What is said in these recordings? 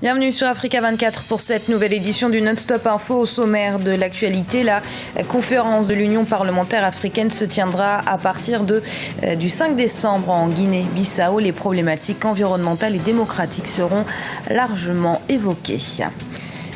Bienvenue sur Africa 24 pour cette nouvelle édition du Non-Stop Info. Au sommaire de l'actualité, la conférence de l'Union parlementaire africaine se tiendra à partir du 5 décembre en Guinée-Bissau. Les problématiques environnementales et démocratiques seront largement évoquées.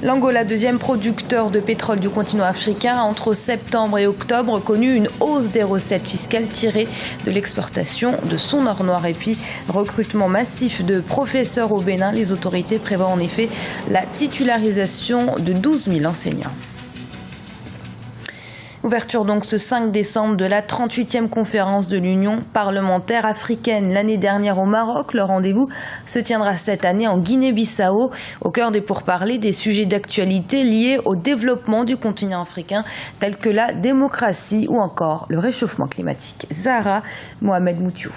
L'Angola, deuxième producteur de pétrole du continent africain, a entre septembre et octobre connu une hausse des recettes fiscales tirées de l'exportation de son or noir. Et puis, recrutement massif de professeurs au Bénin. Les autorités prévoient en effet la titularisation de 12 000 enseignants. Ouverture donc ce 5 décembre de la 38e conférence de l'Union parlementaire africaine. L'année dernière au Maroc, le rendez-vous se tiendra cette année en Guinée-Bissau. Au cœur des pourparlers, des sujets d'actualité liés au développement du continent africain, tels que la démocratie ou encore le réchauffement climatique. Zahra Mohamed Moutiou.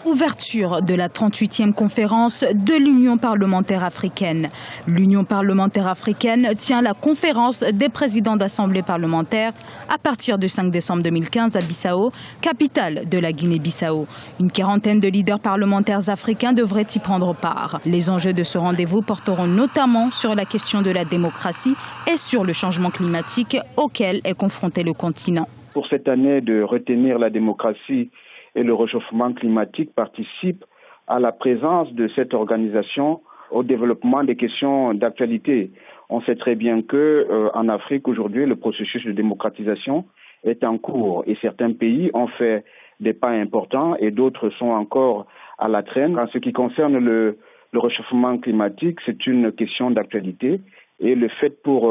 Ouverture de la 38e conférence de l'Union parlementaire africaine. L'Union parlementaire africaine tient la conférence des présidents d'assemblées parlementaires à partir du 5 décembre 2015 à Bissau, capitale de la Guinée-Bissau. Une quarantaine de leaders parlementaires africains devraient y prendre part. Les enjeux de ce rendez-vous porteront notamment sur la question de la démocratie et sur le changement climatique auquel est confronté le continent. Pour cette année, de retenir la démocratie et le réchauffement climatique participe à la présence de cette organisation au développement des questions d'actualité. On sait très bien que en Afrique aujourd'hui, le processus de démocratisation est en cours et certains pays ont fait des pas importants et d'autres sont encore à la traîne. En ce qui concerne le réchauffement climatique, c'est une question d'actualité et le fait pour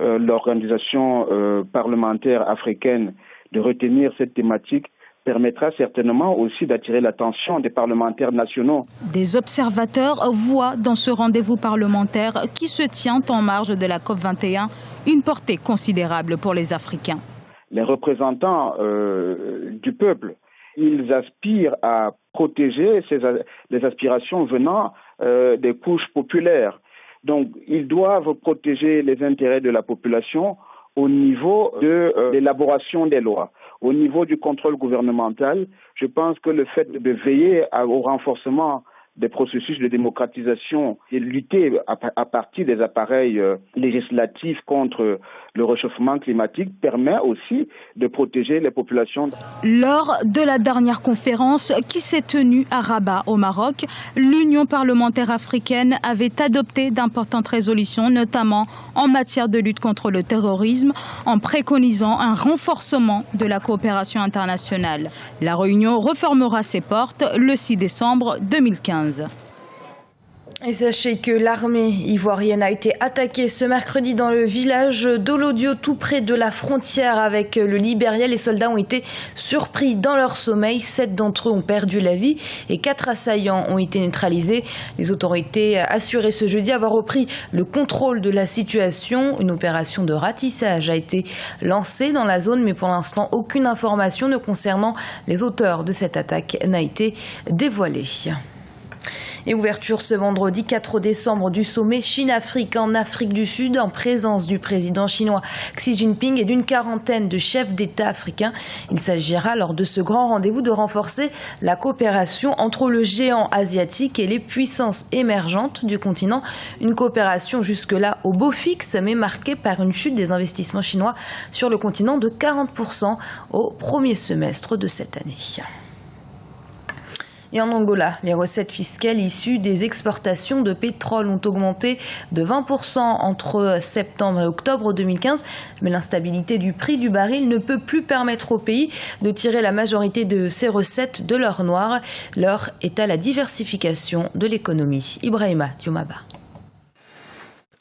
l'organisation parlementaire africaine de retenir cette thématique permettra certainement aussi d'attirer l'attention des parlementaires nationaux. Des observateurs voient dans ce rendez-vous parlementaire qui se tient en marge de la COP21 une portée considérable pour les Africains. Les représentants du peuple, ils aspirent à protéger les aspirations venant des couches populaires. Donc, ils doivent protéger les intérêts de la population au niveau de l'élaboration des lois. Au niveau du contrôle gouvernemental, je pense que le fait de veiller au renforcement des processus de démocratisation et lutter à partir des appareils législatifs contre le réchauffement climatique permet aussi de protéger les populations. Lors de la dernière conférence qui s'est tenue à Rabat au Maroc, l'Union parlementaire africaine avait adopté d'importantes résolutions, notamment en matière de lutte contre le terrorisme, en préconisant un renforcement de la coopération internationale. La réunion refermera ses portes le 6 décembre 2015. Et sachez que l'armée ivoirienne a été attaquée ce mercredi dans le village d'Olodio, tout près de la frontière avec le Libéria. Les soldats ont été surpris dans leur sommeil. 7 d'entre eux ont perdu la vie et 4 assaillants ont été neutralisés. Les autorités assuraient ce jeudi avoir repris le contrôle de la situation. Une opération de ratissage a été lancée dans la zone, mais pour l'instant, aucune information ne concernant les auteurs de cette attaque n'a été dévoilée. Et ouverture ce vendredi 4 décembre du sommet Chine-Afrique en Afrique du Sud en présence du président chinois Xi Jinping et d'une quarantaine de chefs d'État africains. Il s'agira lors de ce grand rendez-vous de renforcer la coopération entre le géant asiatique et les puissances émergentes du continent. Une coopération jusque-là au beau fixe mais marquée par une chute des investissements chinois sur le continent de 40% au premier semestre de cette année. Et en Angola, les recettes fiscales issues des exportations de pétrole ont augmenté de 20% entre septembre et octobre 2015. Mais l'instabilité du prix du baril ne peut plus permettre au pays de tirer la majorité de ses recettes de l'or noir. L'heure est à la diversification de l'économie. Ibrahima Dioumaba.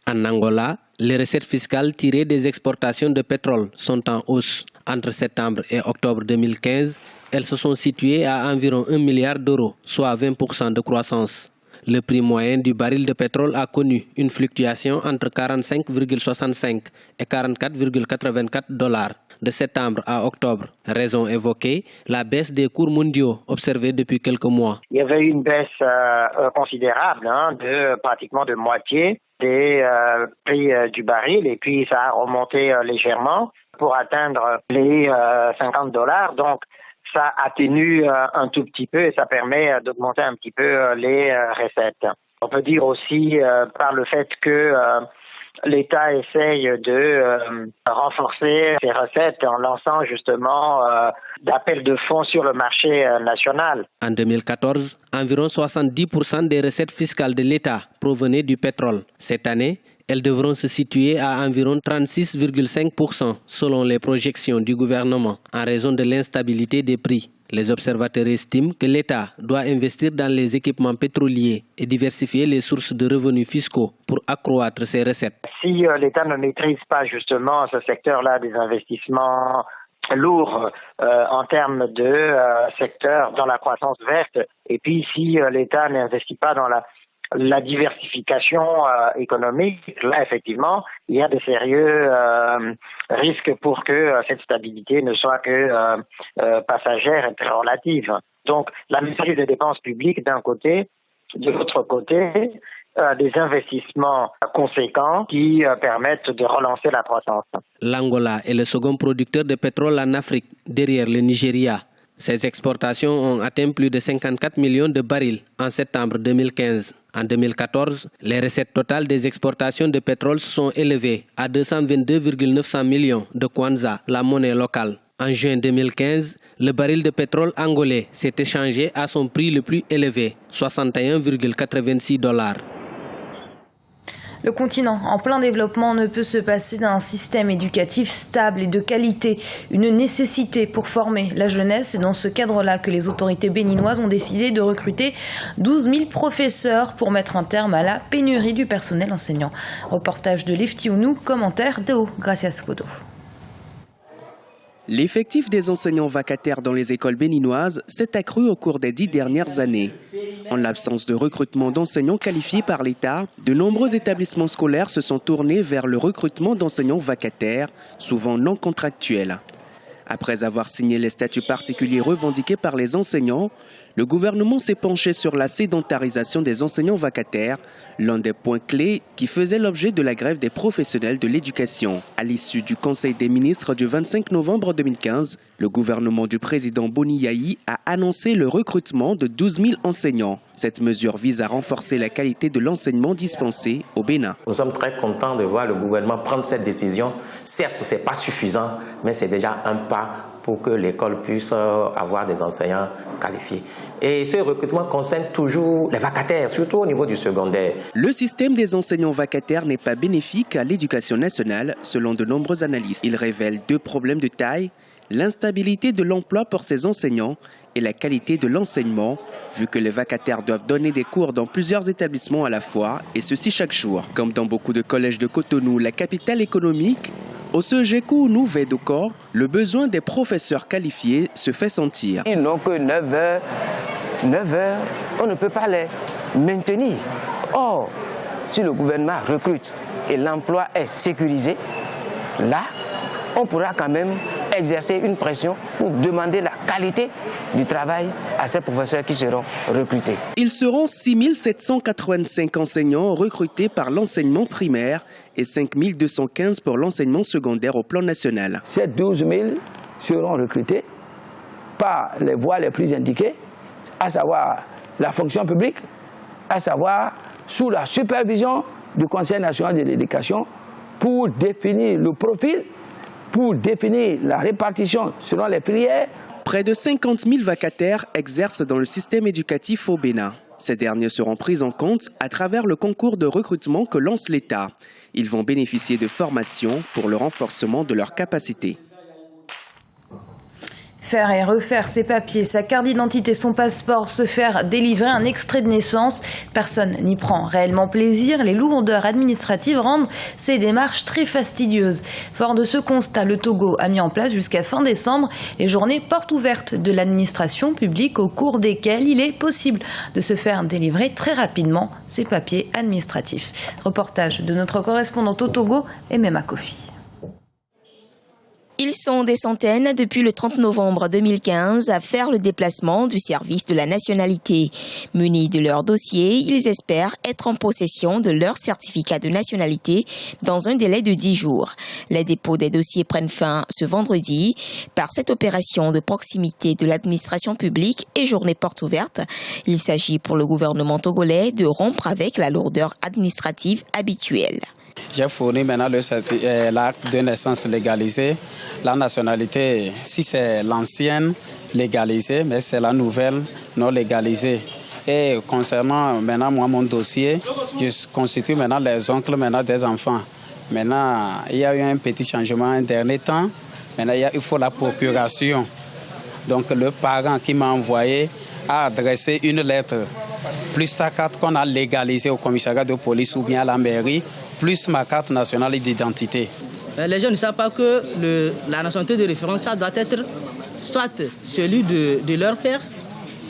En Angola, les recettes fiscales tirées des exportations de pétrole sont en hausse. Entre septembre et octobre 2015, elles se sont situées à environ 1 milliard d'euros, soit 20% de croissance. Le prix moyen du baril de pétrole a connu une fluctuation entre 45,65 et 44,84 dollars de septembre à octobre. Raison évoquée, la baisse des cours mondiaux observée depuis quelques mois. Il y avait eu une baisse considérable, de pratiquement de moitié des prix du baril, et puis ça a remonté légèrement pour atteindre les 50 dollars. Donc ça atténue un tout petit peu et ça permet d'augmenter un petit peu les recettes. On peut dire aussi par le fait que l'État essaye de renforcer ses recettes en lançant justement d'appels de fonds sur le marché national. En 2014, environ 70% des recettes fiscales de l'État provenaient du pétrole. Cette année, elles devront se situer à environ 36,5% selon les projections du gouvernement en raison de l'instabilité des prix. Les observateurs estiment que l'État doit investir dans les équipements pétroliers et diversifier les sources de revenus fiscaux pour accroître ses recettes. Si l'État ne maîtrise pas justement ce secteur-là des investissements lourds en termes de secteur dans la croissance verte, et puis si l'État n'investit pas dans la diversification économique, là effectivement, il y a de sérieux risques pour que cette stabilité ne soit que passagère et très relative. Donc la maîtrise des dépenses publiques d'un côté, de l'autre côté, des investissements conséquents qui permettent de relancer la croissance. L'Angola est le second producteur de pétrole en Afrique, derrière le Nigeria. Ses exportations ont atteint plus de 54 millions de barils en septembre 2015. En 2014, les recettes totales des exportations de pétrole se sont élevées à 222,900 millions de kwanza, la monnaie locale. En juin 2015, le baril de pétrole angolais s'est échangé à son prix le plus élevé, 61,86 $. Le continent en plein développement ne peut se passer d'un système éducatif stable et de qualité, une nécessité pour former la jeunesse. C'est dans ce cadre-là que les autorités béninoises ont décidé de recruter 12 000 professeurs pour mettre un terme à la pénurie du personnel enseignant. Reportage de Leftiounou, commentaire de Gracias Fodo. L'effectif des enseignants vacataires dans les écoles béninoises s'est accru au cours des 10 dernières années. En l'absence de recrutement d'enseignants qualifiés par l'État, de nombreux établissements scolaires se sont tournés vers le recrutement d'enseignants vacataires, souvent non contractuels. Après avoir signé les statuts particuliers revendiqués par les enseignants, le gouvernement s'est penché sur la sédentarisation des enseignants vacataires, l'un des points clés qui faisait l'objet de la grève des professionnels de l'éducation. À l'issue du Conseil des ministres du 25 novembre 2015, le gouvernement du président Boni Yayi a annoncé le recrutement de 12 000 enseignants. Cette mesure vise à renforcer la qualité de l'enseignement dispensé au Bénin. Nous sommes très contents de voir le gouvernement prendre cette décision. Certes, ce n'est pas suffisant, mais c'est déjà un pas pour que l'école puisse avoir des enseignants qualifiés. Et ce recrutement concerne toujours les vacataires, surtout au niveau du secondaire. Le système des enseignants vacataires n'est pas bénéfique à l'éducation nationale, selon de nombreux analystes. Il révèle deux problèmes de taille: l'instabilité de l'emploi pour ces enseignants et la qualité de l'enseignement, vu que les vacataires doivent donner des cours dans plusieurs établissements à la fois, et ceci chaque jour. Comme dans beaucoup de collèges de Cotonou, la capitale économique, au Segekou Nouveau-Doko, le besoin des professeurs qualifiés se fait sentir. Ils n'ont que 9 heures. 9 heures, on ne peut pas les maintenir. Or, si le gouvernement recrute et l'emploi est sécurisé, là, on pourra quand même exercer une pression pour demander la qualité du travail à ces professeurs qui seront recrutés. Ils seront 6 785 enseignants recrutés par l'enseignement primaire et 5 215 pour l'enseignement secondaire au plan national. Ces 12 000 seront recrutés par les voies les plus indiquées, à savoir la fonction publique, à savoir sous la supervision du Conseil national de l'éducation, pour définir le profil, pour définir la répartition selon les filières. Près de 50 000 vacataires exercent dans le système éducatif au Bénin. Ces derniers seront pris en compte à travers le concours de recrutement que lance l'État. Ils vont bénéficier de formations pour le renforcement de leurs capacités. Faire et refaire ses papiers, sa carte d'identité, son passeport, se faire délivrer un extrait de naissance. Personne n'y prend réellement plaisir. Les lourdeurs administratives rendent ces démarches très fastidieuses. Fort de ce constat, le Togo a mis en place jusqu'à fin décembre les journées portes ouvertes de l'administration publique, au cours desquelles il est possible de se faire délivrer très rapidement ses papiers administratifs. Reportage de notre correspondante au Togo, Emema Kofi. Ils sont des centaines depuis le 30 novembre 2015 à faire le déplacement du service de la nationalité. Munis de leur dossier, ils espèrent être en possession de leur certificat de nationalité dans un délai de 10 jours. Les dépôts des dossiers prennent fin ce vendredi par cette opération de proximité de l'administration publique et journée porte ouverte. Il s'agit pour le gouvernement togolais de rompre avec la lourdeur administrative habituelle. J'ai fourni maintenant l'acte de naissance légalisé. La nationalité, si c'est l'ancienne, légalisée, mais c'est la nouvelle non légalisée. Et concernant maintenant moi, mon dossier, je constitue maintenant les oncles maintenant des enfants. Maintenant, il y a eu un petit changement un dernier temps. Maintenant, il faut la procuration. Donc le parent qui m'a envoyé a adressé une lettre, plus sa carte qu'on a légalisée au commissariat de police ou bien à la mairie, plus ma carte nationale d'identité. Les gens ne savent pas que la nationalité de référence, ça doit être soit celui de leur père,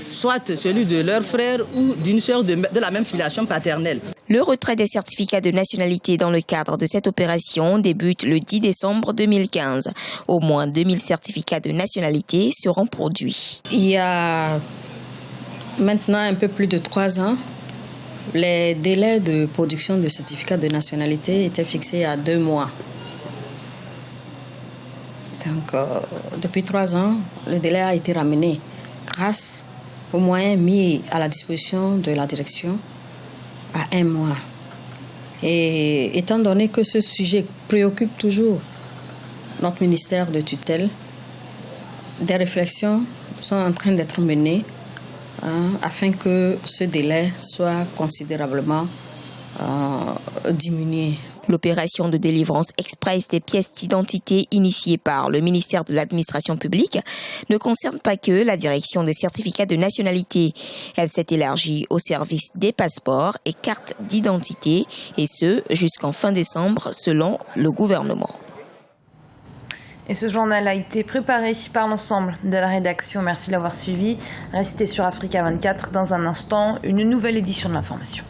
soit celui de leur frère ou d'une sœur de la même filiation paternelle. Le retrait des certificats de nationalité dans le cadre de cette opération débute le 10 décembre 2015. Au moins 2000 certificats de nationalité seront produits. Il y a maintenant un peu plus de 3 ans, les délais de production de certificats de nationalité étaient fixés à 2 mois. Donc, depuis 3 ans, le délai a été ramené grâce aux moyens mis à la disposition de la direction à 1 mois. Et étant donné que ce sujet préoccupe toujours notre ministère de tutelle, des réflexions sont en train d'être menées afin que ce délai soit considérablement diminué. L'opération de délivrance express des pièces d'identité initiée par le ministère de l'administration publique ne concerne pas que la direction des certificats de nationalité. Elle s'est élargie au service des passeports et cartes d'identité, et ce jusqu'en fin décembre selon le gouvernement. Et ce journal a été préparé par l'ensemble de la rédaction. Merci de l'avoir suivi. Restez sur Africa 24. Dans un instant, une nouvelle édition de l'information.